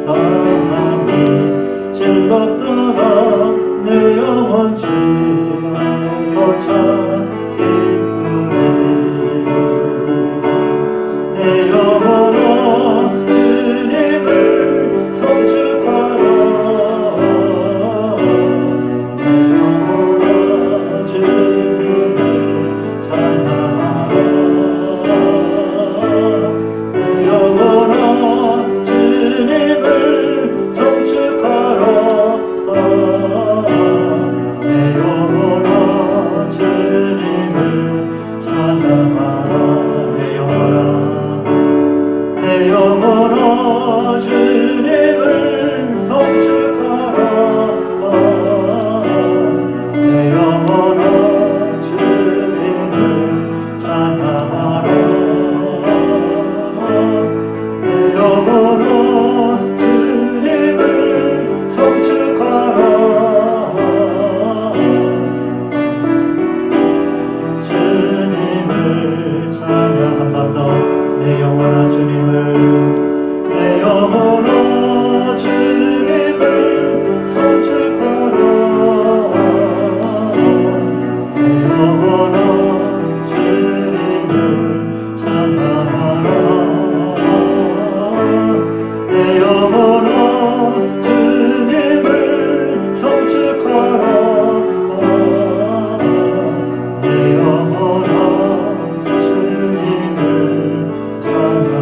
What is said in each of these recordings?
사랑이 즐겁도다. 내 영혼 주 안에서 참 기쁘리. 내 영혼아 주님을 송축하라. 내 영혼아 주님을 찬양하라. 내 영혼아 주님을 송축하라. 내 영혼아 주님을 찬양하라. 내 영혼아 주님을 송축하라. 내 영혼아 주님을 찬양하라. 내 영혼아 주님을 송축하라. 주님을 찬양. 한 번 더. 내 영혼아 주님을, 내 영혼아 주님을 송축하라. 내 영혼아 주님을 찬양하라. 내 영혼아 주님을 송축하라. 내 영혼아 주님을 찬양하라.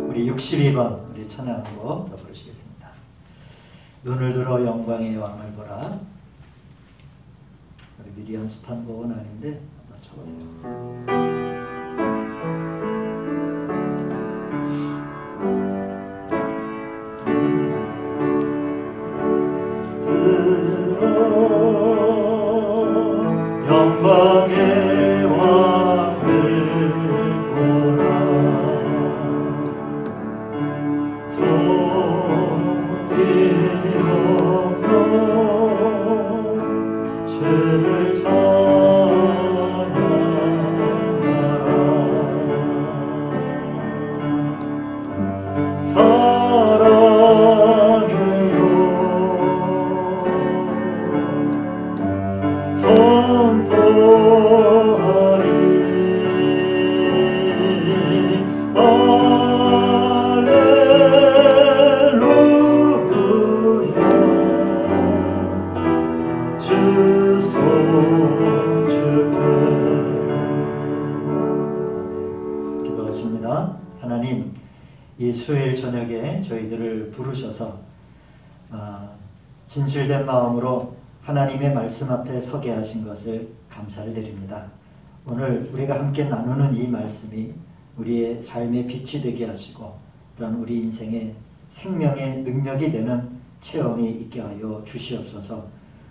우리 62번 우리 찬양하고 더 부르시겠습니다. 눈을 들어 영광의 왕을 보라. 우리 미리 연습한 곡은 아닌데 한번 쳐보세요. 영광의 왕을 보라. 소리 높여 주를 찬양하라. 사랑해요 선포하리. 할렐루야. 주 송축해. 기도하십니다. 하나님, 이 수요일 저녁에 저희들을 부르셔서 진실된 마음으로 하나님의 말씀 앞에 서게 하신 것을 감사를 드립니다. 오늘 우리가 함께 나누는 이 말씀이 우리의 삶의 빛이 되게 하시고 또한 우리 인생의 생명의 능력이 되는 체험이 있게 하여 주시옵소서.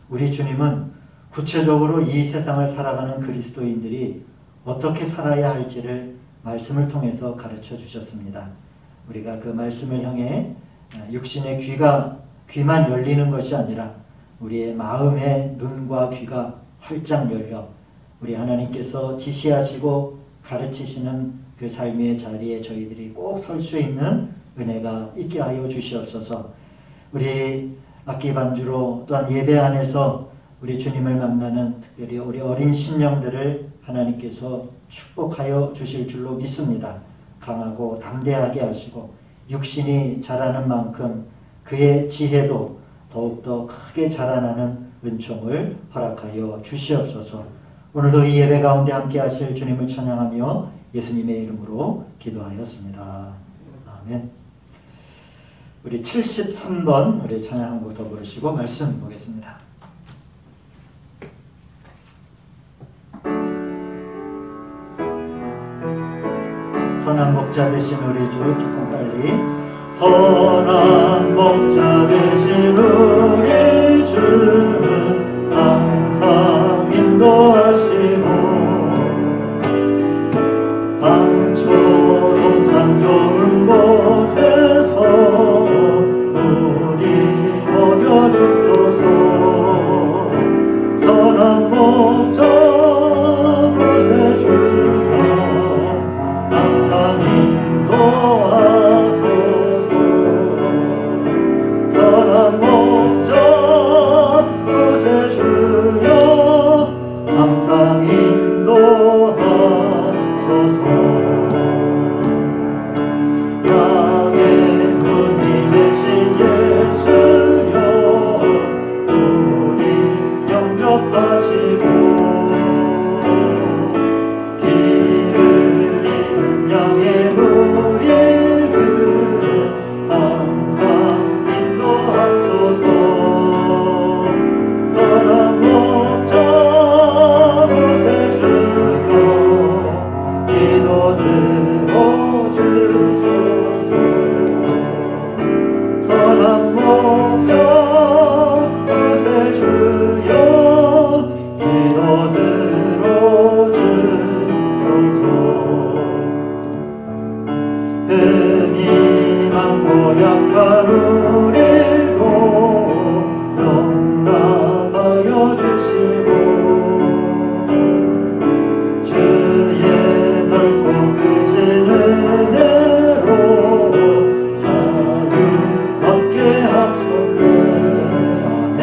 우리 주님은 구체적으로 이 세상을 살아가는 그리스도인들이 어떻게 살아야 할지를 말씀을 통해서 가르쳐 주셨습니다. 우리가 그 말씀을 향해 육신의 귀만 열리는 것이 아니라 우리의 마음의 눈과 귀가 활짝 열려 우리 하나님께서 지시하시고 가르치시는 그 삶의 자리에 저희들이 꼭 설 수 있는 은혜가 있게 하여 주시옵소서. 우리 악기 반주로 또한 예배 안에서 우리 주님을 만나는 특별히 우리 어린 심령들을 하나님께서 축복하여 주실 줄로 믿습니다. 강하고 담대하게 하시고 육신이 자라는 만큼 그의 지혜도 더욱더 크게 자라나는 은총을 허락하여 주시옵소서. 오늘도 이 예배 가운데 함께 하실 주님을 찬양하며 예수님의 이름으로 기도하였습니다. 아멘. 우리 73번 우리 찬양 한 곡 더 부르시고 말씀 보겠습니다. 선한 목자 되신 우리 주, 조금 빨리. 선한 목자 되신 우리 주는 항상 인도하시고 방초 동산 좋은 곳에서 우리 먹여주소서. 선한 목자 구세주여 항상 흠이 많고 약한 우리도 용납하여 주시고 주의 넓고 크신 은혜로 자유 얻게 하소서. 아멘.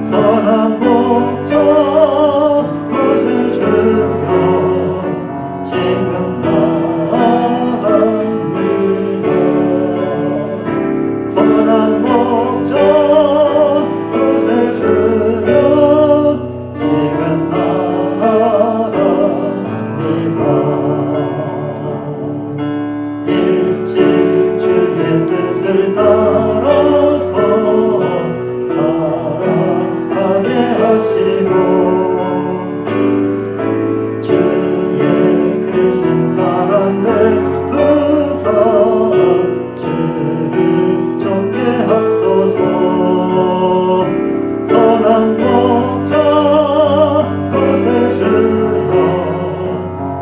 선한 목자 구세주여 지금 나아갑니다. 선한 목자 구세주여 지금 나아갑니다. 일찍 주의 뜻을 따라서 살아가게 하시고 주의 크신 사랑 베푸사 주를 쫓게 하소서. 선한 목자 구세주여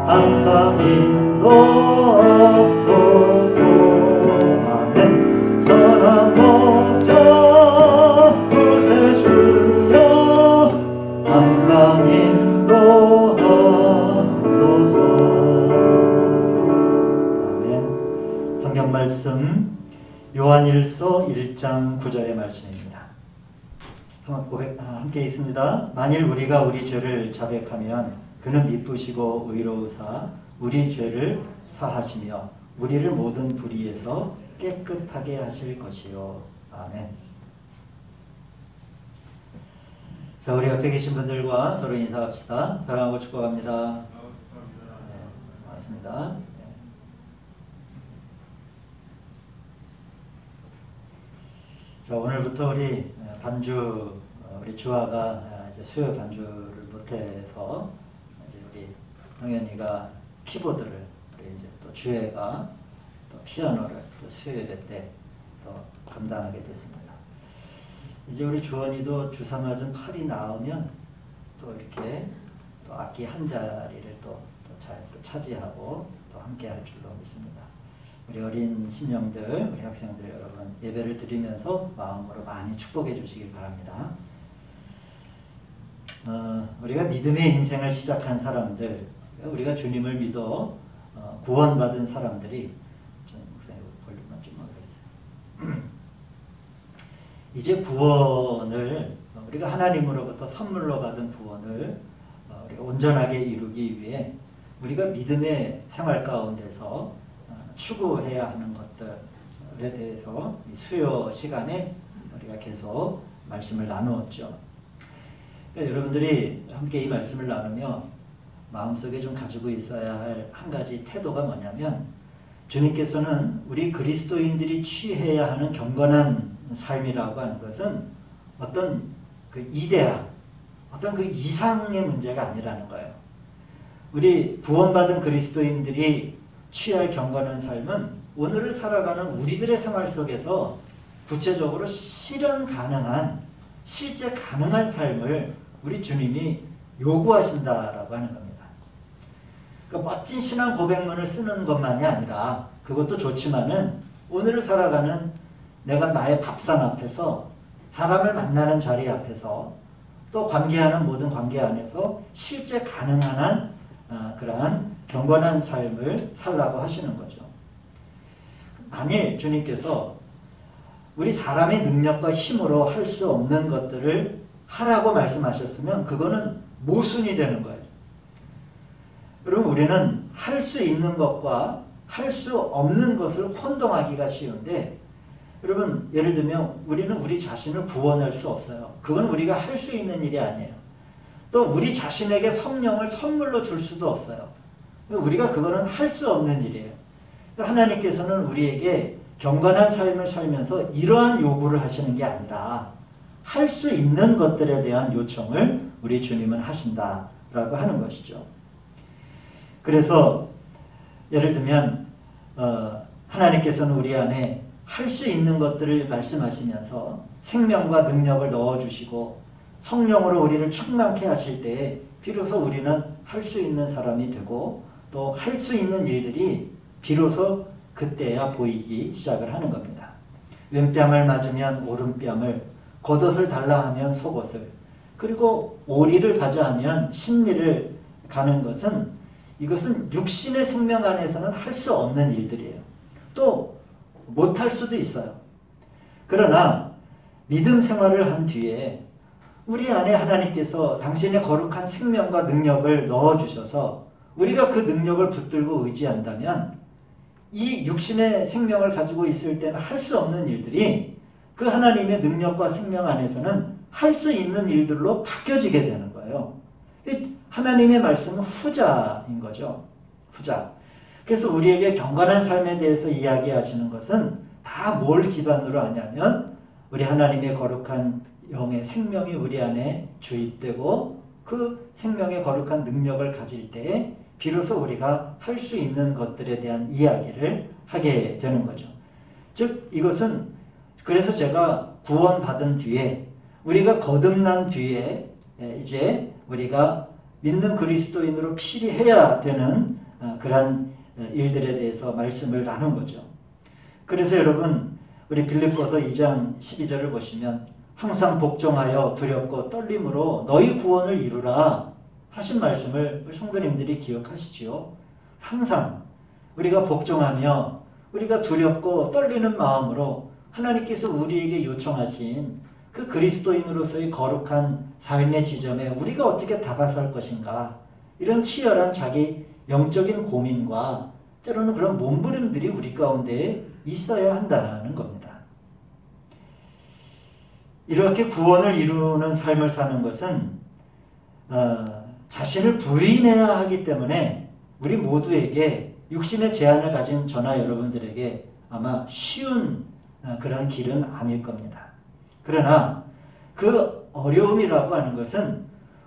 항상 인도하소서. 아멘. 선한 목자 구세주여 항상 인도하소서. 아멘. 성경 말씀 요한일서 1장 9절의 말씀입니다. 함께 있습니다. 만일 우리가 우리 죄를 자백하면 그는 미쁘시고 의로우사 우리 죄를 사하시며 우리를 모든 불의에서 깨끗하게 하실 것이요. 아멘. 자, 우리 옆에 계신 분들과 서로 인사합시다. 사랑하고 축복합니다. 네, 맞습니다. 자, 오늘부터 우리 반주, 우리 주아가 이제 수요 반주를 못해서 이제 우리 형현이가 키보드를, 우리 이제 또 주혜가 또 피아노를 또 수요 예배 때 또 감당하게 됐습니다. 이제 우리 주원이도 주사 맞은 팔이 나으면 또 이렇게 또 악기 한 자리를 또 잘 차지하고 또 함께 할 줄로 믿습니다. 우리 어린 심령들, 우리 학생들 여러분 예배를 드리면서 마음으로 많이 축복해 주시길 바랍니다. 우리가 믿음의 인생을 시작한 사람들, 우리가 주님을 믿어 구원받은 사람들이, 목사님 볼륨만 좀 올려주세요. 이제 구원을 우리가 하나님으로부터 선물로 받은 구원을 우리가 온전하게 이루기 위해 우리가 믿음의 생활 가운데서 추구해야 하는 것들에 대해서 수요 시간에 우리가 계속 말씀을 나누었죠. 그러니까 여러분들이 함께 이 말씀을 나누며 마음속에 좀 가지고 있어야 할 한 가지 태도가 뭐냐면, 주님께서는 우리 그리스도인들이 취해야 하는 경건한 삶이라고 하는 것은 어떤 그 이데아, 어떤 그 이상의 문제가 아니라는 거예요. 우리 구원받은 그리스도인들이 취할 경건한 삶은 오늘을 살아가는 우리들의 생활 속에서 구체적으로 실현 가능한, 실제 가능한 삶을 우리 주님이 요구하신다라고 하는 겁니다. 그러니까 멋진 신앙 고백문을 쓰는 것만이 아니라, 그것도 좋지만은 오늘을 살아가는 내가 나의 밥상 앞에서, 사람을 만나는 자리 앞에서, 또 관계하는 모든 관계 안에서 실제 가능한 한 그러한 경건한 삶을 살라고 하시는 거죠. 만일 주님께서 우리 사람의 능력과 힘으로 할 수 없는 것들을 하라고 말씀하셨으면 그거는 모순이 되는 거예요. 여러분, 우리는 할 수 있는 것과 할 수 없는 것을 혼동하기가 쉬운데, 여러분 예를 들면 우리는 우리 자신을 구원할 수 없어요. 그건 우리가 할 수 있는 일이 아니에요. 또 우리 자신에게 성령을 선물로 줄 수도 없어요. 우리가 그거는 할 수 없는 일이에요. 하나님께서는 우리에게 경건한 삶을 살면서 이러한 요구를 하시는 게 아니라 할 수 있는 것들에 대한 요청을 우리 주님은 하신다라고 하는 것이죠. 그래서 예를 들면 하나님께서는 우리 안에 할 수 있는 것들을 말씀하시면서 생명과 능력을 넣어주시고 성령으로 우리를 충만케 하실 때 비로소 우리는 할 수 있는 사람이 되고, 또 할 수 있는 일들이 비로소 그때야 보이기 시작을 하는 겁니다. 왼뺨을 맞으면 오른뺨을, 겉옷을 달라 하면 속옷을, 그리고 오리를 가자 하면 심리를 가는 것은, 이것은 육신의 생명 안에서는 할 수 없는 일들이에요. 또 못할 수도 있어요. 그러나 믿음 생활을 한 뒤에 우리 안에 하나님께서 당신의 거룩한 생명과 능력을 넣어주셔서 우리가 그 능력을 붙들고 의지한다면 이 육신의 생명을 가지고 있을 때는 할 수 없는 일들이 그 하나님의 능력과 생명 안에서는 할 수 있는 일들로 바뀌어지게 되는 거예요. 하나님의 말씀은 후자인 거죠. 후자. 그래서 우리에게 경건한 삶에 대해서 이야기하시는 것은 다 뭘 기반으로 하냐면 우리 하나님의 거룩한 영의 생명이 우리 안에 주입되고 그 생명의 거룩한 능력을 가질 때에 비로소 우리가 할 수 있는 것들에 대한 이야기를 하게 되는 거죠. 즉 이것은, 그래서 제가 구원받은 뒤에, 우리가 거듭난 뒤에 이제 우리가 믿는 그리스도인으로 필히해야 되는 그러한 일들에 대해서 말씀을 나눈 거죠. 그래서 여러분, 우리 빌립보서 2장 12절을 보시면 항상 복종하여 두렵고 떨림으로 너희 구원을 이루라 하신 말씀을 우리 성도님들이 기억하시지요. 항상 우리가 복종하며 우리가 두렵고 떨리는 마음으로 하나님께서 우리에게 요청하신 그 그리스도인으로서의 거룩한 삶의 지점에 우리가 어떻게 다가설 것인가, 이런 치열한 자기 영적인 고민과 때로는 그런 몸부림들이 우리 가운데 있어야 한다는 겁니다. 이렇게 구원을 이루는 삶을 사는 것은 자신을 부인해야 하기 때문에 우리 모두에게, 육신의 제한을 가진 저나 여러분들에게 아마 쉬운 그런 길은 아닐 겁니다. 그러나 그 어려움이라고 하는 것은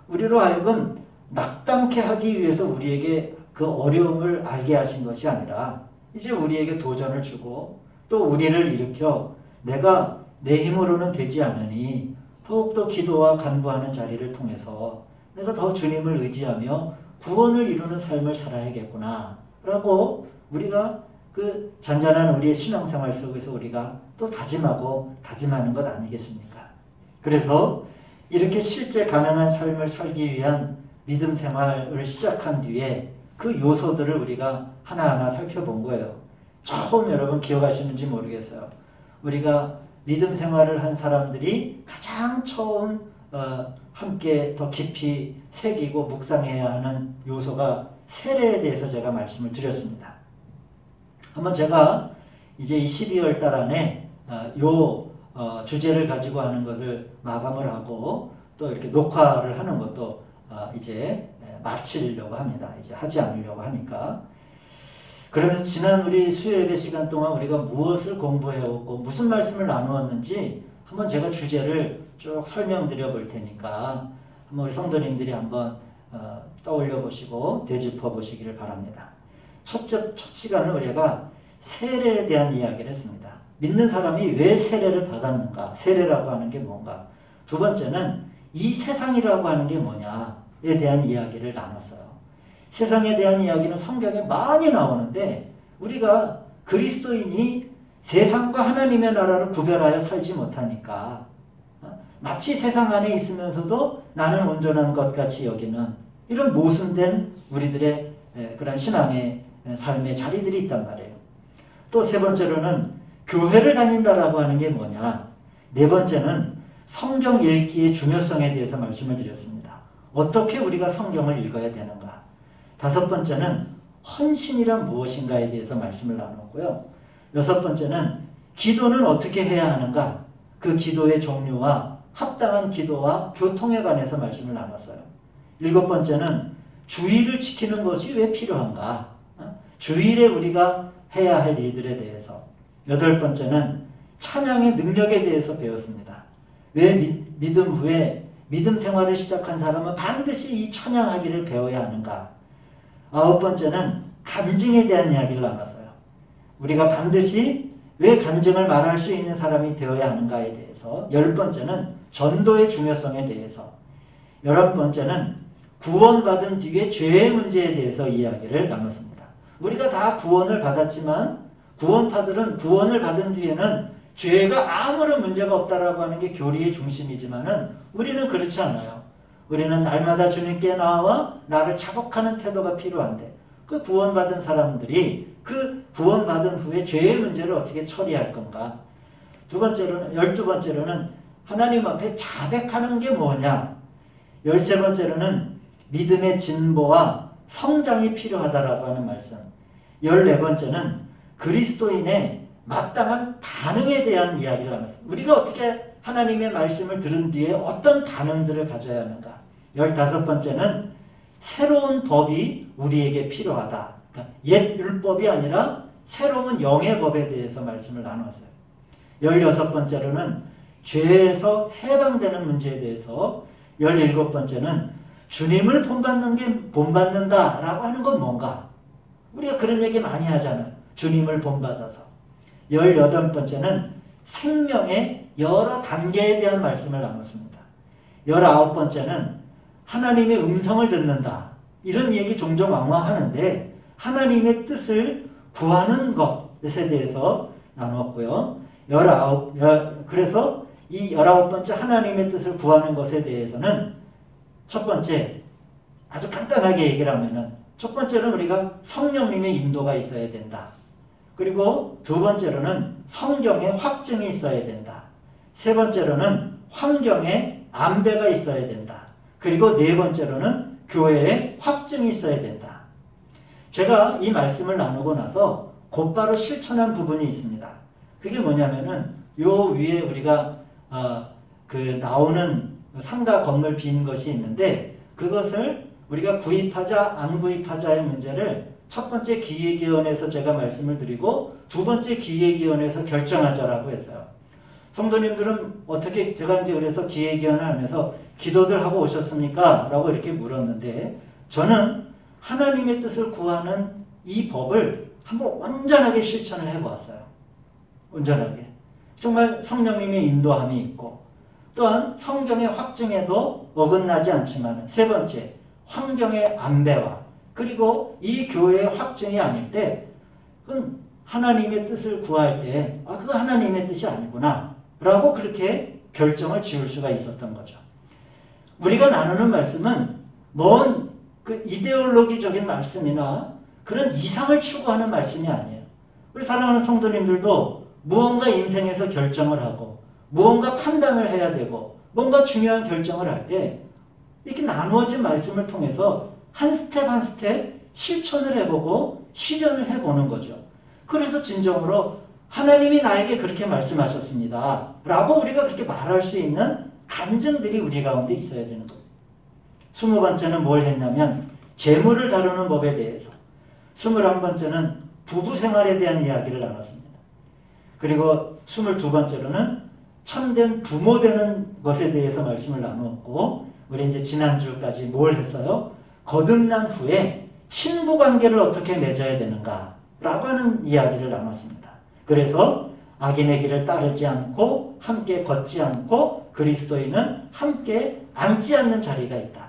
우리로 하여금 낙담케 하기 위해서 우리에게 그 어려움을 알게 하신 것이 아니라 이제 우리에게 도전을 주고 또 우리를 일으켜 내가 내 힘으로는 되지 않으니 더욱더 기도와 간구하는 자리를 통해서 내가 더 주님을 의지하며 구원을 이루는 삶을 살아야겠구나 라고 우리가 그 잔잔한 우리의 신앙생활 속에서 우리가 또 다짐하고 다짐하는 것 아니겠습니까? 그래서 이렇게 실제 가능한 삶을 살기 위한 믿음 생활을 시작한 뒤에 그 요소들을 우리가 하나하나 살펴본 거예요. 처음 여러분 기억하시는지 모르겠어요. 우리가 믿음 생활을 한 사람들이 가장 처음 함께 더 깊이 새기고 묵상해야 하는 요소가 세례에 대해서 제가 말씀을 드렸습니다. 한번 제가 이제 이 12월 달 안에 주제를 가지고 하는 것을 마감을 하고 또 이렇게 녹화를 하는 것도 이제 마치려고 합니다. 이제 하지 않으려고 하니까. 그러면서 지난 우리 수요예배 시간 동안 우리가 무엇을 공부해왔고 무슨 말씀을 나누었는지 한번 제가 주제를 쭉 설명드려 볼 테니까 한번 우리 성도님들이 한번 떠올려 보시고 되짚어 보시기를 바랍니다. 첫 시간을 우리가 세례에 대한 이야기를 했습니다. 믿는 사람이 왜 세례를 받았는가, 세례라고 하는 게 뭔가. 두 번째는 이 세상이라고 하는 게 뭐냐에 대한 이야기를 나눴어요. 세상에 대한 이야기는 성경에 많이 나오는데 우리가 그리스도인이 세상과 하나님의 나라를 구별하여 살지 못하니까 마치 세상 안에 있으면서도 나는 온전한 것 같이 여기는 이런 모순된 우리들의 그런 신앙의 삶의 자리들이 있단 말이에요. 또 세 번째로는 교회를 다닌다라고 하는 게 뭐냐. 네 번째는 성경 읽기의 중요성에 대해서 말씀을 드렸습니다. 어떻게 우리가 성경을 읽어야 되는가. 다섯 번째는 헌신이란 무엇인가에 대해서 말씀을 나눴고요. 여섯 번째는 기도는 어떻게 해야 하는가. 그 기도의 종류와 합당한 기도와 교통에 관해서 말씀을 나눴어요. 일곱 번째는 주의를 지키는 것이 왜 필요한가. 주일에 우리가 해야 할 일들에 대해서. 여덟 번째는 찬양의 능력에 대해서 배웠습니다. 왜 믿음 후에 믿음 생활을 시작한 사람은 반드시 이 찬양하기를 배워야 하는가. 아홉 번째는 간증에 대한 이야기를 나눴어요. 우리가 반드시 왜 간증을 말할 수 있는 사람이 되어야 하는가에 대해서. 열 번째는 전도의 중요성에 대해서. 11번째는 구원받은 뒤에 죄의 문제에 대해서 이야기를 나눴습니다. 우리가 다 구원을 받았지만 구원파들은 구원을 받은 뒤에는 죄가 아무런 문제가 없다라고 하는 게 교리의 중심이지만은 우리는 그렇지 않아요. 우리는 날마다 주님께 나와 나를 자복하는 태도가 필요한데 그 구원받은 사람들이 그 구원받은 후에 죄의 문제를 어떻게 처리할 건가? 두 번째로는 12번째로는 하나님 앞에 자백하는 게 뭐냐? 13번째로는 믿음의 진보와 성장이 필요하다라고 하는 말씀. 14번째는 그리스도인의 마땅한 반응에 대한 이야기를 하면서 우리가 어떻게 하나님의 말씀을 들은 뒤에 어떤 반응들을 가져야 하는가. 15번째는 새로운 법이 우리에게 필요하다. 그러니까 옛 율법이 아니라 새로운 영의 법에 대해서 말씀을 나눴어요. 16번째로는 죄에서 해방되는 문제에 대해서 17번째는 주님을 본받는다라고 하는 건 뭔가? 우리가 그런 얘기 많이 하잖아요. 주님을 본받아서. 18번째는 생명의 여러 단계에 대한 말씀을 나눴습니다. 19번째는 하나님의 음성을 듣는다. 이런 얘기 종종 왕왕하는데 하나님의 뜻을 구하는 것에 대해서 나누었고요. 그래서 이 19번째 하나님의 뜻을 구하는 것에 대해서는 첫 번째, 아주 간단하게 얘기를 하면은 첫 번째는 우리가 성령님의 인도가 있어야 된다. 그리고 두 번째로는 성경의 확증이 있어야 된다. 세 번째로는 환경에 안배가 있어야 된다. 그리고 네 번째로는 교회에 확증이 있어야 된다. 제가 이 말씀을 나누고 나서 곧바로 실천한 부분이 있습니다. 그게 뭐냐면은 요 위에 우리가 나오는 상가 건물 빈 것이 있는데 그것을 우리가 구입하자 안 구입하자의 문제를 첫 번째 기획위원회에서 제가 말씀을 드리고 두 번째 기획위원회에서 결정하자라고 했어요. 성도님들은 어떻게 제가 이제 그래서 기획위원을 하면서 기도들 하고 오셨습니까? 라고 이렇게 물었는데 저는 하나님의 뜻을 구하는 이 법을 한번 온전하게 실천을 해보았어요. 온전하게. 정말 성령님의 인도함이 있고 또한 성경의 확증에도 어긋나지 않지만 세 번째 환경의 안배와 그리고 이 교회의 확증이 아닐 때 그건 하나님의 뜻을 구할 때 그거 하나님의 뜻이 아니구나 라고 그렇게 결정을 지을 수가 있었던 거죠. 우리가 나누는 말씀은 먼 그 이데올로기적인 말씀이나 그런 이상을 추구하는 말씀이 아니에요. 우리 사랑하는 성도님들도 무언가 인생에서 결정을 하고 무언가 판단을 해야 되고 뭔가 중요한 결정을 할 때 이렇게 나누어진 말씀을 통해서 한 스텝 한 스텝 실천을 해보고 실현을 해보는 거죠. 그래서 진정으로 하나님이 나에게 그렇게 말씀하셨습니다. 라고 우리가 그렇게 말할 수 있는 간증들이 우리 가운데 있어야 되는 거예요. 20번째는 뭘 했냐면 재물을 다루는 법에 대해서 21번째는 부부 생활에 대한 이야기를 나눴습니다. 그리고 22번째로는 참된 부모 되는 것에 대해서 말씀을 나누었고 우리 이제 지난주까지 뭘 했어요? 거듭난 후에 친부 관계를 어떻게 맺어야 되는가 라고 하는 이야기를 나눴습니다. 그래서 악인의 길을 따르지 않고 함께 걷지 않고 그리스도인은 함께 앉지 않는 자리가 있다.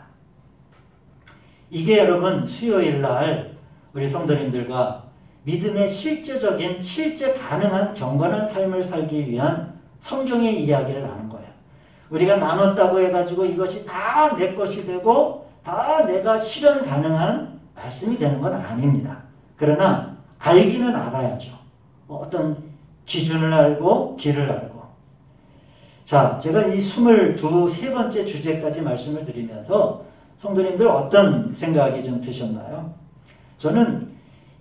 이게 여러분 수요일 날 우리 성도님들과 믿음의 실제적인 실제 가능한 경건한 삶을 살기 위한 성경의 이야기를 나눈 거예요. 우리가 나눴다고 해가지고 이것이 다 내 것이 되고 다 내가 실현 가능한 말씀이 되는 건 아닙니다. 그러나 알기는 알아야죠. 어떤 기준을 알고 길을 알고. 자, 제가 이 23번째 주제까지 말씀을 드리면서 성도님들 어떤 생각이 좀 드셨나요? 저는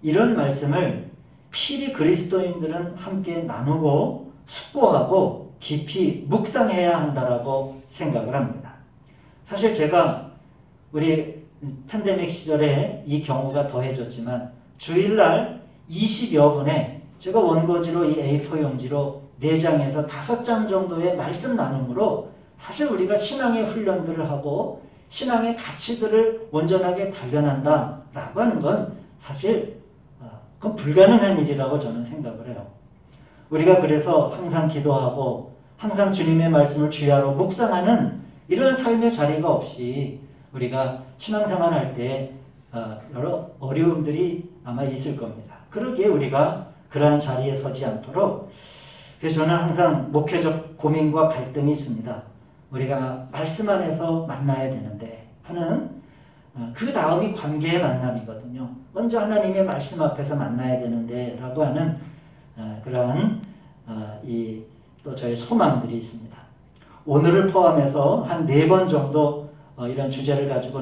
이런 말씀을 필히 그리스도인들은 함께 나누고 숙고하고 깊이 묵상해야 한다라고 생각을 합니다. 사실 제가 우리 팬데믹 시절에 이 경우가 더해졌지만 주일날 20여 분에 제가 원고지로 이 A4 용지로 4장에서 5장 정도의 말씀 나눔으로 사실 우리가 신앙의 훈련들을 하고 신앙의 가치들을 온전하게 발견한다라고 하는 건 사실 그건 불가능한 일이라고 저는 생각을 해요. 우리가 그래서 항상 기도하고 항상 주님의 말씀을 주야로 묵상하는 이런 삶의 자리가 없이 우리가 신앙생활 할 때 여러 어려움들이 아마 있을 겁니다. 그러기에 우리가 그러한 자리에 서지 않도록. 그래서 저는 항상 목회적 고민과 갈등이 있습니다. 우리가 말씀 안에서 만나야 되는데 하는 그 다음이 관계의 만남이거든요. 먼저 하나님의 말씀 앞에서 만나야 되는데 라고 하는 그러한 또 저의 소망들이 있습니다. 오늘을 포함해서 한 4번 정도 이런 주제를 가지고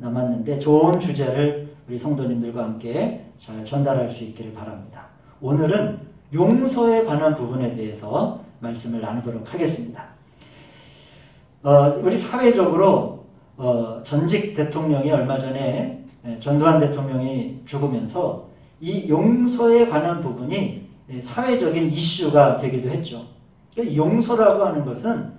남았는데 좋은 주제를 우리 성도님들과 함께 잘 전달할 수 있기를 바랍니다. 오늘은 용서에 관한 부분에 대해서 말씀을 나누도록 하겠습니다. 우리 사회적으로 전직 대통령이 얼마 전에 전두환 대통령이 죽으면서 이 용서에 관한 부분이 사회적인 이슈가 되기도 했죠. 용서라고 하는 것은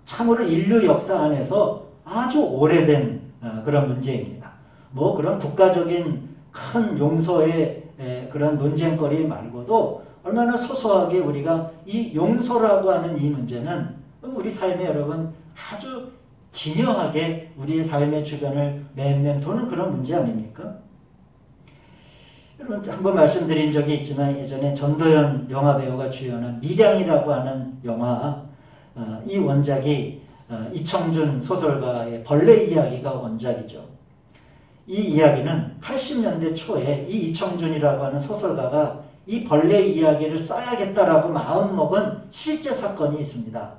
참으로 인류 역사 안에서 아주 오래된 그런 문제입니다. 뭐 그런 국가적인 큰 용서의 그런 논쟁거리 말고도 얼마나 소소하게 우리가 이 용서라고 하는 이 문제는 우리 삶에 여러분 아주 기묘하게 우리의 삶의 주변을 맴맴 도는 그런 문제 아닙니까? 여러분 한번 말씀드린 적이 있지만 예전에 전도연 영화배우가 주연한 밀양이라고 하는 영화 이 원작이 이청준 소설가의 벌레 이야기가 원작이죠. 이 이야기는 80년대 초에 이 이청준이라고 하는 소설가가 이 벌레 이야기를 써야겠다라고 마음먹은 실제 사건이 있습니다.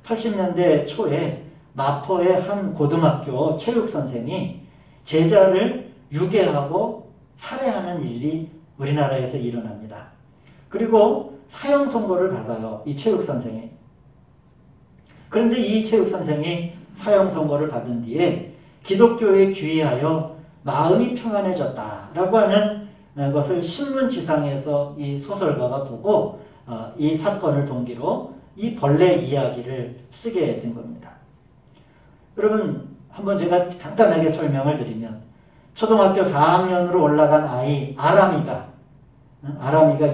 80년대 초에 마포의 한 고등학교 체육선생이 제자를 유괴하고 살해하는 일이 우리나라에서 일어납니다. 그리고 사형 선고를 받아요. 이 체육선생이. 그런데 이 체육선생이 사형 선고를 받은 뒤에 기독교에 귀의하여 마음이 평안해졌다라고 하는 것을 신문지상에서 이 소설가가 보고 이 사건을 동기로 이 벌레 이야기를 쓰게 된 겁니다. 여러분 한번 제가 간단하게 설명을 드리면 초등학교 4학년으로 올라간 아이 아람이가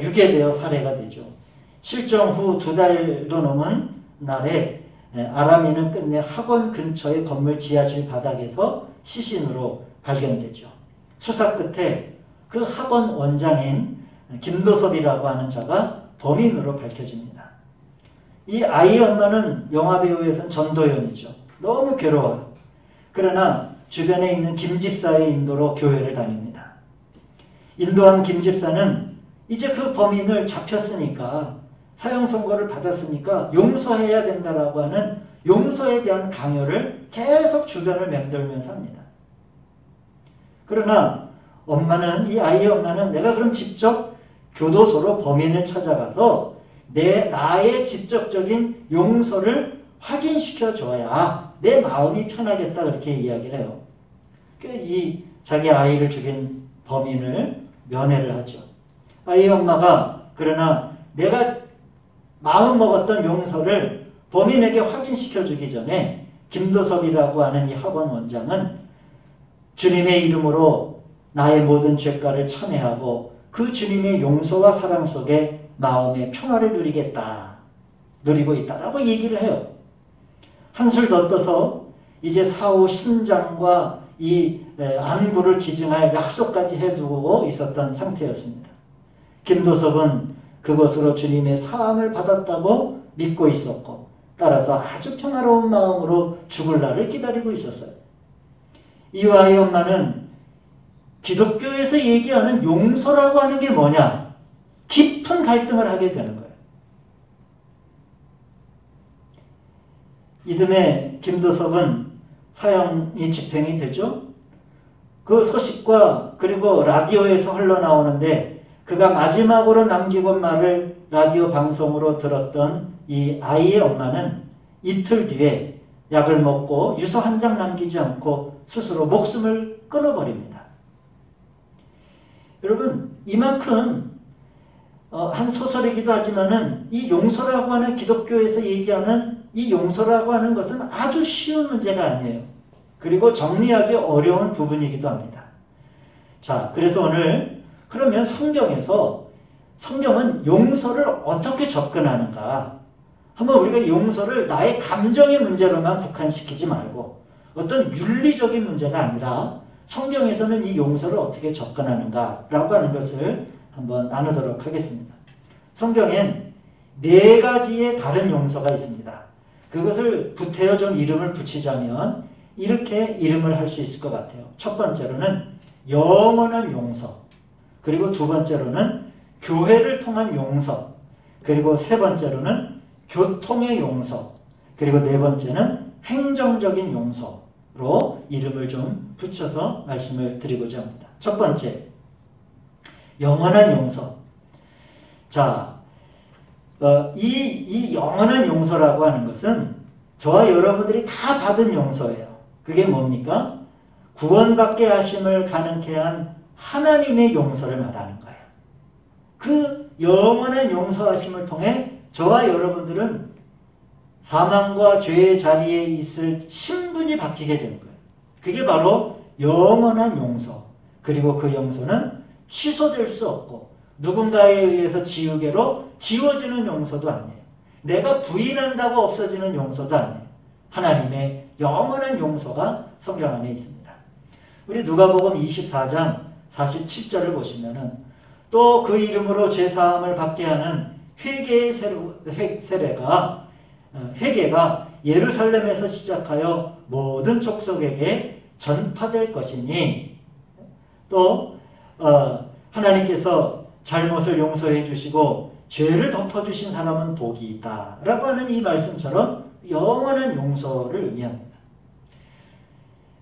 유괴되어 살해가 되죠. 실종 후 2달도 넘은 날에 아람이는 끝내 학원 근처의 건물 지하실 바닥에서 시신으로 발견되죠. 수사 끝에 그 학원 원장인 김도섭이라고 하는 자가 범인으로 밝혀집니다. 이 아이의 엄마는 영화배우에서는 전도연이죠. 너무 괴로워요. 그러나 주변에 있는 김 집사의 인도로 교회를 다닙니다. 인도한 김 집사는 이제 그 범인을 잡혔으니까 사형 선고를 받았으니까 용서해야 된다라고 하는 용서에 대한 강요를 계속 주변을 맴돌면서 합니다. 그러나 이 아이의 엄마는 내가 그럼 직접 교도소로 범인을 찾아가서 나의 직접적인 용서를 확인시켜 줘야 내 마음이 편하겠다 그렇게 이야기를 해요. 자기 아이를 죽인 범인을 면회를 하죠. 아이의 엄마가 그러나 내가 마음 먹었던 용서를 범인에게 확인시켜 주기 전에 김도섭이라고 하는 이 학원 원장은 주님의 이름으로 나의 모든 죄가를 참회하고 그 주님의 용서와 사랑 속에 마음의 평화를 누리고 있다라고 얘기를 해요. 한술 더 떠서 이제 사후 신장과 이 안구를 기증할 약속까지 해두고 있었던 상태였습니다. 김도섭은 그것으로 주님의 사함을 받았다고 믿고 있었고 따라서 아주 평화로운 마음으로 죽을 날을 기다리고 있었어요. 이와 아이 엄마는 기독교에서 얘기하는 용서라고 하는 게 뭐냐? 깊은 갈등을 하게 되는 거예요. 이듬해 김도섭은 사형이 집행이 되죠. 그 소식과 그리고 라디오에서 흘러나오는데 그가 마지막으로 남기고 말을 라디오 방송으로 들었던 이 아이의 엄마는 이틀 뒤에 약을 먹고 유서 한 장 남기지 않고 스스로 목숨을 끊어버립니다. 여러분 이만큼 한 소설이기도 하지만은 이 용서라고 하는 기독교에서 얘기하는 이 용서라고 하는 것은 아주 쉬운 문제가 아니에요. 그리고 정리하기 어려운 부분이기도 합니다. 자, 그래서 오늘 그러면 성경은 용서를 어떻게 접근하는가? 한번 우리가 용서를 나의 감정의 문제로만 국한시키지 말고 어떤 윤리적인 문제가 아니라 성경에서는 이 용서를 어떻게 접근하는가라고 하는 것을 한번 나누도록 하겠습니다. 성경엔 4가지의 다른 용서가 있습니다. 그것을 붙여 좀 이름을 붙이자면 이렇게 이름을 할 수 있을 것 같아요. 첫 번째로는 영원한 용서, 그리고 두 번째로는 교회를 통한 용서, 그리고 세 번째로는 교통의 용서, 그리고 네 번째는 행정적인 용서로 이름을 좀 붙여서 말씀을 드리고자 합니다. 첫 번째, 영원한 용서. 자, 이 영원한 용서라고 하는 것은 저와 여러분들이 다 받은 용서예요. 그게 뭡니까? 구원받게 하심을 가능케 한 하나님의 용서를 말하는 거예요. 그 영원한 용서하심을 통해 저와 여러분들은 사망과 죄의 자리에 있을 신분이 바뀌게 되는 거예요. 그게 바로 영원한 용서. 그리고 그 용서는 취소될 수 없고 누군가에 의해서 지우개로 지워지는 용서도 아니에요. 내가 부인한다고 없어지는 용서도 아니에요. 하나님의 영원한 용서가 성경 안에 있습니다. 우리 누가복음 24장 47절을 보시면은 또 그 이름으로 죄사함을 받게 하는 회개의 회개가 예루살렘에서 시작하여 모든 족속에게 전파될 것이니 또 하나님께서 잘못을 용서해 주시고 죄를 덮어주신 사람은 복이 있다 라고 하는 이 말씀처럼 영원한 용서를 의미합니다.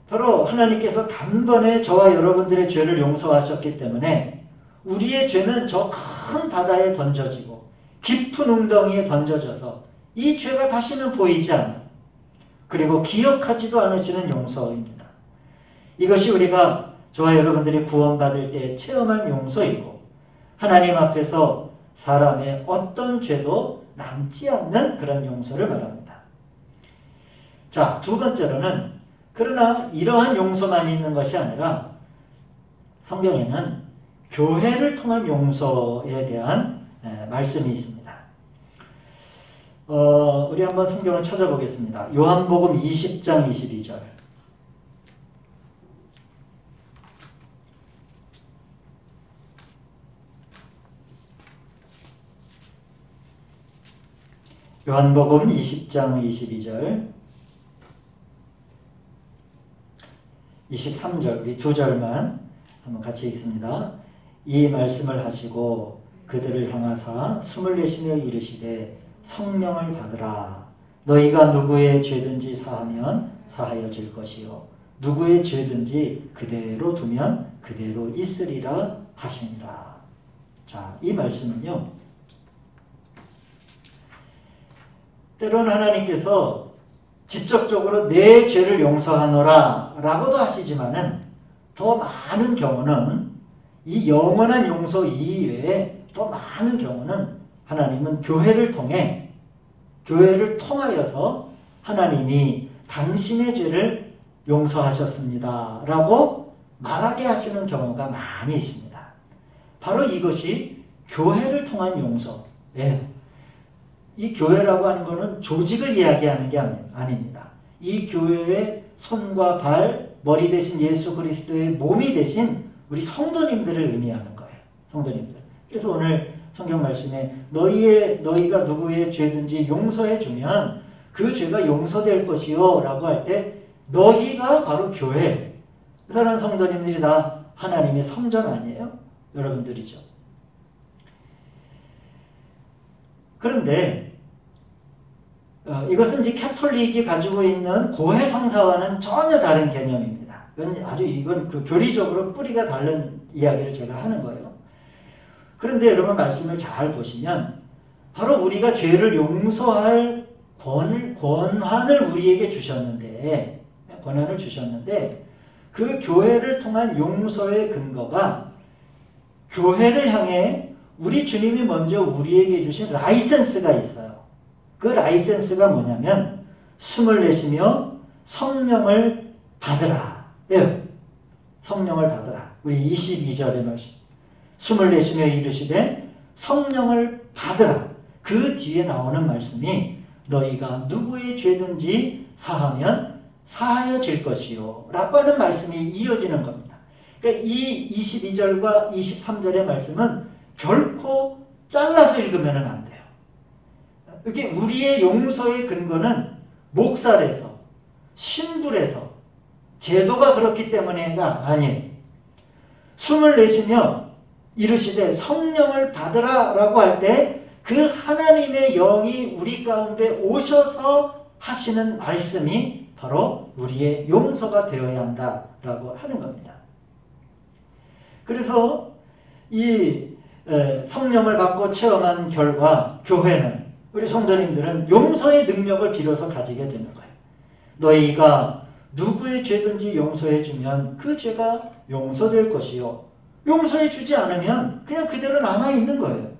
바로 하나님께서 단번에 저와 여러분들의 죄를 용서하셨기 때문에 우리의 죄는 저 큰 바다에 던져지고 깊은 웅덩이에 던져져서 이 죄가 다시는 보이지 않아. 그리고 기억하지도 않으시는 용서입니다. 이것이 우리가 저와 여러분들이 구원받을 때 체험한 용서이고 하나님 앞에서 사람의 어떤 죄도 남지 않는 그런 용서를 말합니다. 자, 두 번째로는 그러나 이러한 용서만 있는 것이 아니라 성경에는 교회를 통한 용서에 대한 말씀이 있습니다. 우리 한번 성경을 찾아보겠습니다. 요한복음 20장 22절. 요한복음 20장 22절 23절 우리 두 절만 한번 같이 읽습니다. 이 말씀을 하시고 그들을 향하사 숨을 내쉬며 이르시되 성령을 받으라. 너희가 누구의 죄든지 사하면 사하여질 것이요 누구의 죄든지 그대로 두면 그대로 있으리라 하시니라. 자, 이 말씀은요, 때로는 하나님께서 직접적으로 내 죄를 용서하노라 라고도 하시지만은 더 많은 경우는 이 영원한 용서 이외에 더 많은 경우는 하나님은 교회를 통하여서 하나님이 당신의 죄를 용서하셨습니다 라고 말하게 하시는 경우가 많이 있습니다. 바로 이것이 교회를 통한 용서예요. 이 교회라고 하는 것은 조직을 이야기하는 게 아닙니다. 이 교회의 손과 발, 머리 대신 예수 그리스도의 몸이 대신 우리 성도님들을 의미하는 거예요. 성도님들. 그래서 오늘 성경 말씀에 너희가 누구의 죄든지 용서해 주면 그 죄가 용서될 것이요 라고 할 때 너희가 바로 교회. 그 사람 성도님들이 다 하나님의 성전 아니에요? 여러분들이죠. 그런데 이것은 이제 캐톨릭이 가지고 있는 고해 성사와는 전혀 다른 개념입니다. 이건 그 교리적으로 뿌리가 다른 이야기를 제가 하는 거예요. 그런데 여러분 말씀을 잘 보시면 바로 우리가 죄를 용서할 권한을 우리에게 주셨는데 그 교회를 통한 용서의 근거가 교회를 향해 우리 주님이 먼저 우리에게 주신 라이센스가 있어요. 그 라이센스가 뭐냐면 숨을 내쉬며 성령을 받으라. 예, 성령을 받으라. 우리 22절의 말씀. 숨을 내쉬며 이르시되 성령을 받으라. 그 뒤에 나오는 말씀이 너희가 누구의 죄든지 사하면 사하여질 것이요 라고 하는 말씀이 이어지는 겁니다. 그러니까 이 22절과 23절의 말씀은 결코 잘라서 읽으면 안 돼요. 이게 우리의 용서의 근거는 목살에서, 신불에서, 제도가 그렇기 때문에가 아니에요. 숨을 내쉬며 이르시되 성령을 받으라 라고 할 때 그 하나님의 영이 우리 가운데 오셔서 하시는 말씀이 바로 우리의 용서가 되어야 한다라고 하는 겁니다. 그래서 이 성령을 받고 체험한 결과 교회는, 우리 성도님들은 용서의 능력을 비로소 가지게 되는 거예요. 너희가 누구의 죄든지 용서해 주면 그 죄가 용서될 것이요, 용서해 주지 않으면 그냥 그대로 남아있는 거예요.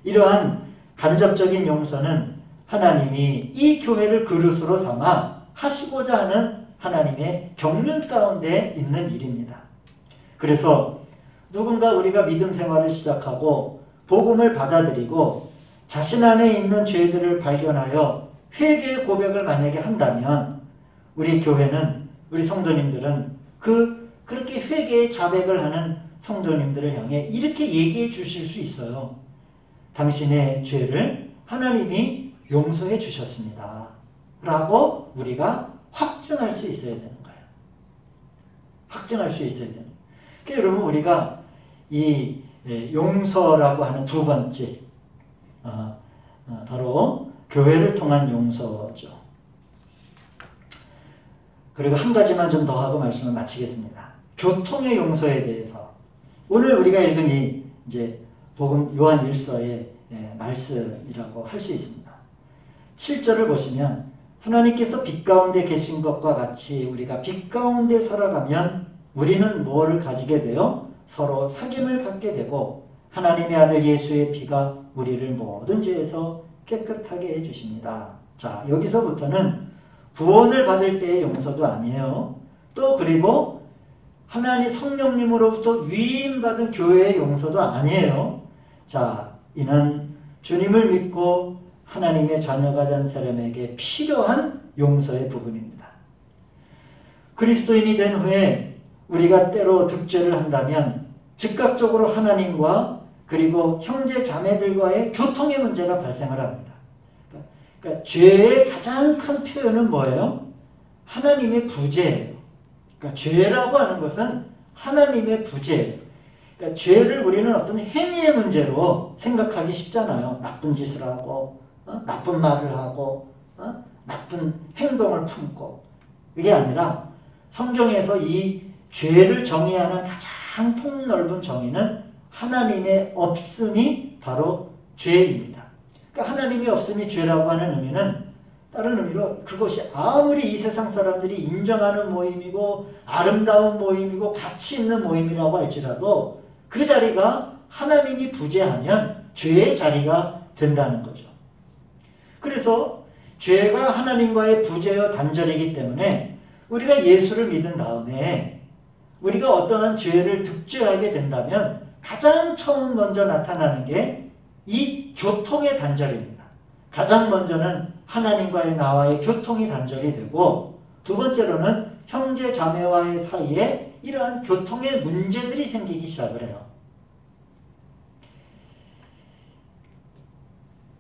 이러한 간접적인 용서는 하나님이 이 교회를 그릇으로 삼아 하시고자 하는 하나님의 경륜 가운데 있는 일입니다. 그래서 누군가 우리가 믿음 생활을 시작하고 복음을 받아들이고 자신 안에 있는 죄들을 발견하여 회개의 고백을 만약에 한다면 우리 교회는, 우리 성도님들은 그렇게 회개의 자백을 하는 성도님들을 향해 이렇게 얘기해 주실 수 있어요. 당신의 죄를 하나님이 용서해 주셨습니다 라고 우리가 확증할 수 있어야 되는 거예요. 확증할 수 있어야 되는 거예요. 그러니까 여러분, 우리가 이 용서라고 하는 두 번째, 바로 교회를 통한 용서죠. 그리고 한 가지만 좀 더 하고 말씀을 마치겠습니다. 교통의 용서에 대해서 오늘 우리가 읽은 이 이제 복음 요한 1서의 말씀이라고 할 수 있습니다. 7절을 보시면 하나님께서 빛 가운데 계신 것과 같이 우리가 빛 가운데 살아가면 우리는 무엇을 가지게 되어 서로 사귐을 갖게 되고 하나님의 아들 예수의 피가 우리를 모든 죄에서 깨끗하게 해주십니다. 자, 여기서부터는 구원을 받을 때의 용서도 아니에요. 또 그리고 하나님 성령님으로부터 위임받은 교회의 용서도 아니에요. 자, 이는 주님을 믿고 하나님의 자녀가 된 사람에게 필요한 용서의 부분입니다. 그리스도인이 된 후에 우리가 때로 득죄를 한다면 즉각적으로 하나님과 그리고 형제 자매들과의 교통의 문제가 발생을 합니다. 그러니까 죄의 가장 큰 표현은 뭐예요? 하나님의 부재예요. 그러니까 죄라고 하는 것은 하나님의 부재예요. 그러니까 죄를 우리는 어떤 행위의 문제로 생각하기 쉽잖아요. 나쁜 짓을 하고, 나쁜 말을 하고, 나쁜 행동을 품고. 그게 아니라 성경에서 이 죄를 정의하는 가장 폭넓은 정의는 하나님의 없음이 바로 죄입니다. 그러니까 하나님이 없음이 죄라고 하는 의미는 다른 의미로 그것이 아무리 이 세상 사람들이 인정하는 모임이고 아름다운 모임이고 가치 있는 모임이라고 할지라도 그 자리가 하나님이 부재하면 죄의 자리가 된다는 거죠. 그래서 죄가 하나님과의 부재여 단절이기 때문에 우리가 예수를 믿은 다음에 우리가 어떠한 죄를 득죄하게 된다면 가장 처음 먼저 나타나는 게 이 교통의 단절입니다. 가장 먼저는 하나님과의 나와의 교통이 단절이 되고 두 번째로는 형제 자매와의 사이에 이러한 교통의 문제들이 생기기 시작을 해요.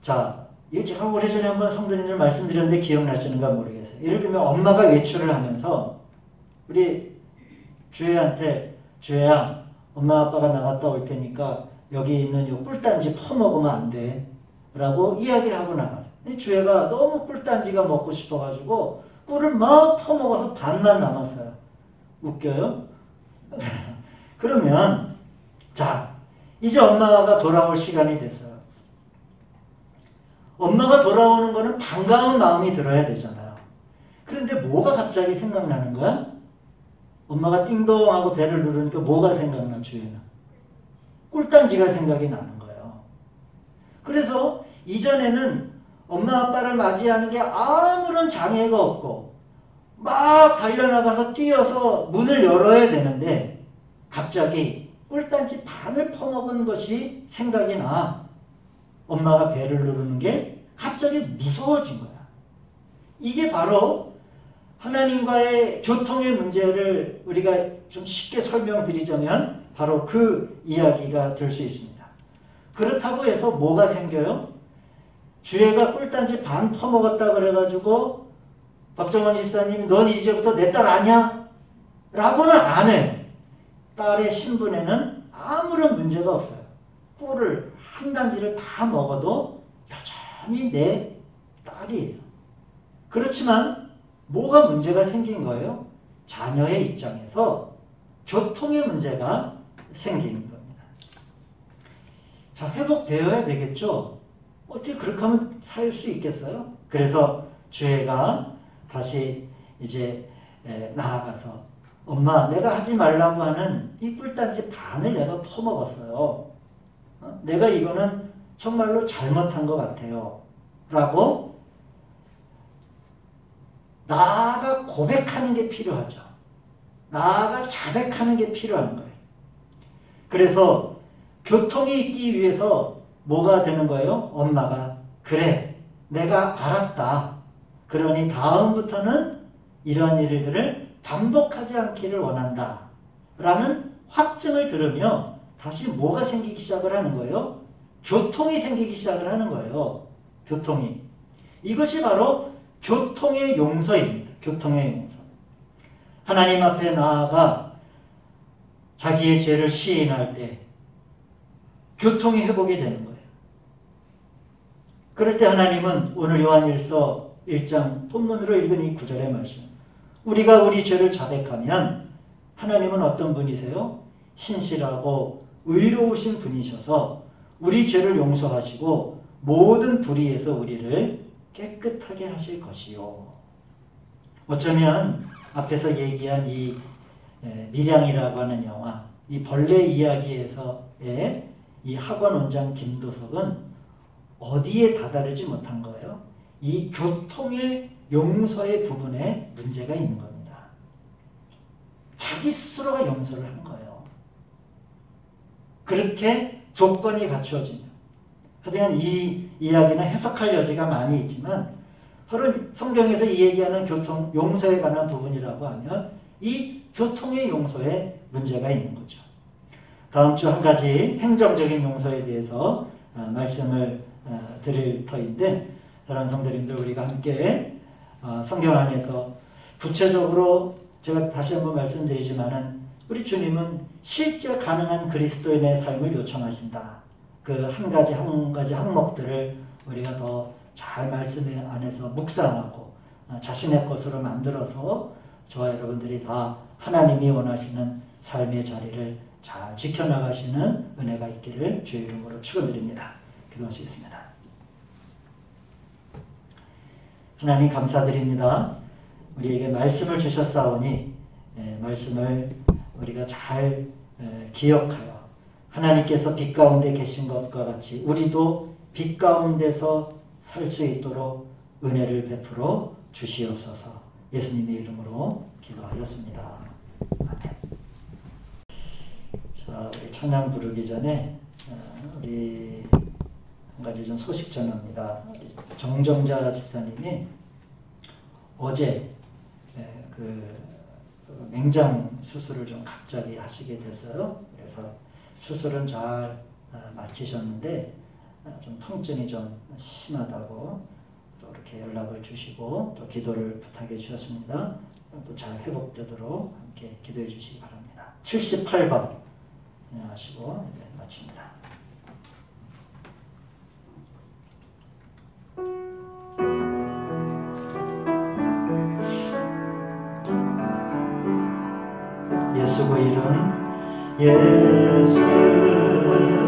자, 이거 제가 오래전에 한번 성도님들 말씀드렸는데 기억나시는가 모르겠어요. 예를 들면 엄마가 외출을 하면서 우리 주혜한테 주혜야, 엄마 아빠가 나갔다 올 테니까 여기 있는 요 꿀단지 퍼먹으면 안 돼 라고 이야기를 하고 나갔어요. 주혜가 너무 꿀단지가 먹고 싶어가지고 꿀을 막 퍼먹어서 반만 남았어요. 웃겨요? 그러면 자, 이제 엄마가 돌아올 시간이 됐어요. 엄마가 돌아오는 거는 반가운 마음이 들어야 되잖아요. 그런데 뭐가 갑자기 생각나는 거야? 엄마가 띵동 하고 배를 누르니까 뭐가 생각나, 주혜는? 꿀단지가 생각이 나는 거예요. 그래서 이전에는 엄마 아빠를 맞이하는 게 아무런 장애가 없고 막 달려나가서 뛰어서 문을 열어야 되는데 갑자기 꿀단지 반을 퍼먹은 것이 생각이 나. 엄마가 배를 누르는 게 갑자기 무서워진 거야. 이게 바로 하나님과의 교통의 문제를 우리가 좀 쉽게 설명드리자면 바로 그 이야기가 될 수 있습니다. 그렇다고 해서 뭐가 생겨요? 주애가 꿀단지 반 퍼먹었다 그래가지고 박정원 집사님이 넌 이제부터 내 딸 아니야? 라고는 안 해요. 딸의 신분에는 아무런 문제가 없어요. 꿀을 한 단지를 다 먹어도 여전히 내 딸이에요. 그렇지만 뭐가 문제가 생긴 거예요? 자녀의 입장에서 교통의 문제가 생기는 겁니다. 자, 회복되어야 되겠죠? 어떻게 그렇게 하면 살 수 있겠어요? 그래서 주애가 다시 이제 나아가서 엄마, 내가 하지 말라고 하는 이 꿀단지 반을 내가 퍼먹었어요. 내가 이거는 정말로 잘못한 것 같아요. 라고 나아가 고백하는 게 필요하죠. 나아가 자백하는 게 필요한 거예요. 그래서 교통이 있기 위해서 뭐가 되는 거예요? 엄마가 그래, 내가 알았다. 그러니 다음부터는 이러한 일들을 반복하지 않기를 원한다. 라는 확증을 들으며 다시 뭐가 생기기 시작을 하는 거예요? 교통이 생기기 시작을 하는 거예요. 교통이. 이것이 바로 교통의 용서입니다. 교통의 용서. 하나님 앞에 나아가 자기의 죄를 시인할 때 교통이 회복이 되는 거예요. 그럴 때 하나님은 오늘 요한일서 1장 본문으로 읽은 이 구절의 말씀, 우리가 우리 죄를 자백하면 하나님은 어떤 분이세요? 신실하고 의로우신 분이셔서 우리 죄를 용서하시고 모든 불의에서 우리를 깨끗하게 하실 것이요. 어쩌면 앞에서 얘기한 이 밀양이라고 하는 영화, 이 벌레 이야기에서의 이 학원 원장 김도석은 어디에 다다르지 못한 거예요? 이 교통의 용서의 부분에 문제가 있는 겁니다. 자기 스스로가 용서를 한 거예요. 그렇게 조건이 갖추어지면. 하여간 이 이야기는 해석할 여지가 많이 있지만 바로 성경에서 이 얘기하는 교통 용서에 관한 부분이라고 하면 이 교통의 용서에 문제가 있는 거죠. 다음 주 한 가지 행정적인 용서에 대해서 말씀을 드릴 터인데, 사랑하는 성도님들, 우리가 함께 성경 안에서 구체적으로 제가 다시 한번 말씀드리지만은 우리 주님은 실제 가능한 그리스도인의 삶을 요청하신다. 그 한 가지 항목들을 우리가 더 잘 말씀 안에서 묵상하고 자신의 것으로 만들어서 저와 여러분들이 다 하나님이 원하시는 삶의 자리를 잘 지켜나가시는 은혜가 있기를 주의 이름으로 축원드립니다. 기도하시겠습니다. 하나님 감사드립니다. 우리에게 말씀을 주셨사오니 말씀을 우리가 잘 기억하여 하나님께서 빛 가운데 계신 것과 같이 우리도 빛 가운데서 살 수 있도록 은혜를 베풀어 주시옵소서. 예수님의 이름으로 기도하였습니다. 아멘. 자, 우리 찬양 부르기 전에 우리 한 가지 좀 소식 전합니다. 정정자 집사님이 어제 그 맹장 수술을 좀 갑자기 하시게 됐어요. 그래서 수술은 잘 마치셨는데 좀 통증이 좀 심하다고 또 이렇게 연락을 주시고 또 기도를 부탁해 주셨습니다. 또 잘 회복되도록 함께 기도해 주시기 바랍니다. 78번 하시고 마칩니다. 예수 그 이름 예수 그 이름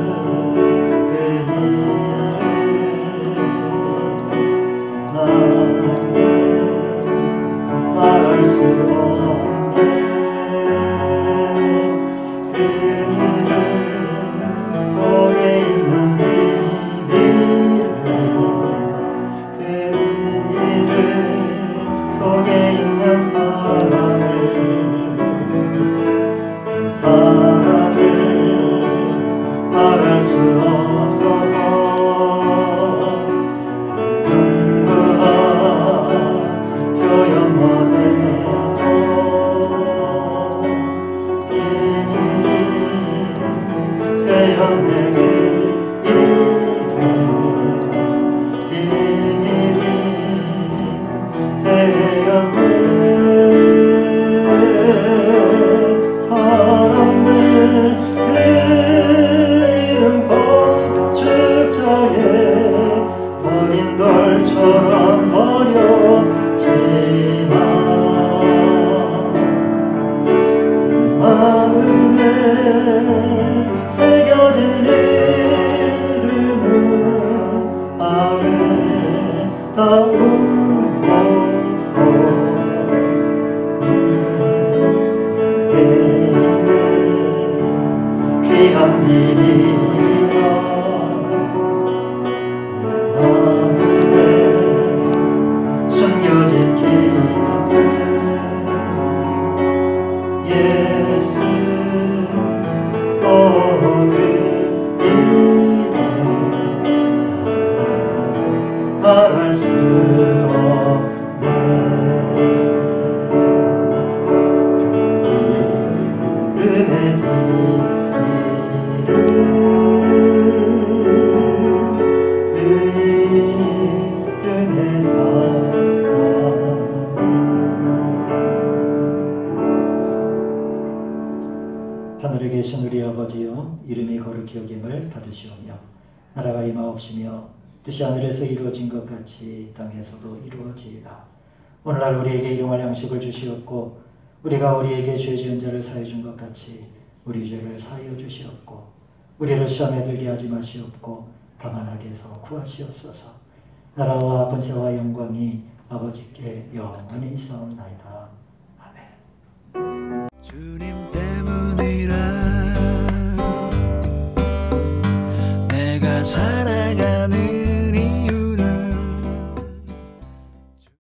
나에게 말할 수 없네. 그 이름 속에 있는 비밀을 그 이름 속에 있는 사랑을 그 사랑을 십자가에 버린 돌처럼 버려지만 마음에 새겨진 이름은 아름다운 보석 내게 있는 귀한 비밀이라 내 마음에 숨겨진 기쁨 예수 그 이름 말할 수 없네 그 이름의 이름의 사랑 하늘에 계신 우리 아버지여 이름이 거룩히 여김을 받으시오며 나라가 임하옵시며 뜻이 하늘에서 이루어진 것 같이 땅에서도 이루어지이다. 오늘날 우리에게 일용할 양식을 주시옵고 우리가 우리에게 죄 지은 자를 사해 준 것 같이 우리 죄를 사하여 주시옵고 우리를 시험에 들게 하지 마시옵고 다만 악에서 구하시옵소서. 나라와 권세와 영광이 아버지께 영원히 있사옵나이다. 아멘. 주님 때문이라 내가 살아가